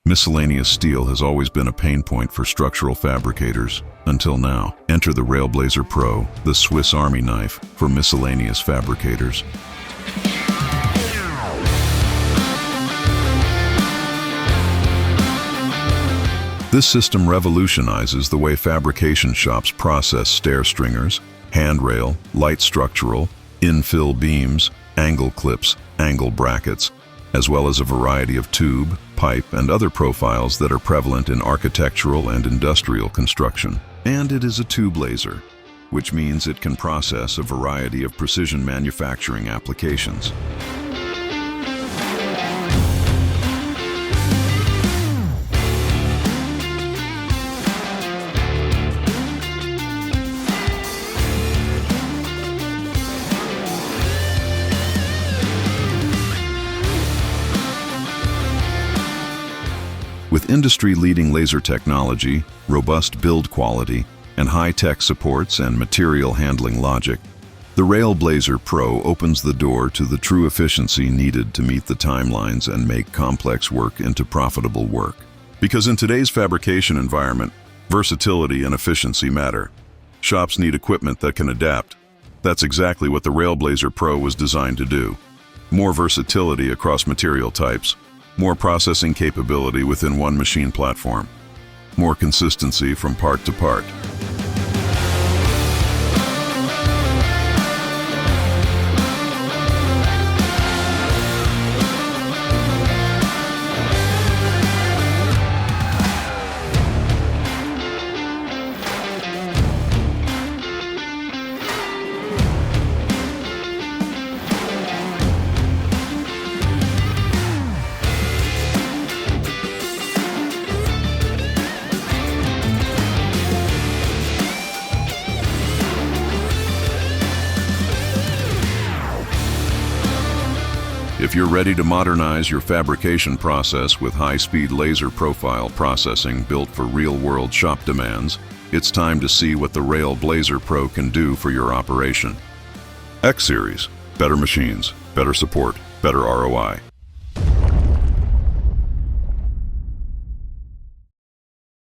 Miscellaneous steel has always been a pain point for structural fabricators, until now. Enter the RailBLAZER Pro, the Swiss Army knife for miscellaneous fabricators. This system revolutionizes the way fabrication shops process stair stringers, handrail, light structural, infill beams, angle clips, angle brackets, as well as a variety of tube, pipe, and other profiles that are prevalent in architectural and industrial construction. And it is a tube laser, which means it can process a variety of precision manufacturing applications. With industry-leading laser technology, robust build quality, and high-tech supports and material handling logic, the RailBLAZER Pro opens the door to the true efficiency needed to meet the timelines and make complex work into profitable work. Because in today's fabrication environment, versatility and efficiency matter. Shops need equipment that can adapt. That's exactly what the RailBLAZER Pro was designed to do. More versatility across material types. More processing capability within one machine platform. More consistency from part to part. If you're ready to modernize your fabrication process with high-speed laser profile processing built for real-world shop demands, it's time to see what the RailBLAZER Pro can do for your operation. X-Series, better machines, better support, better ROI.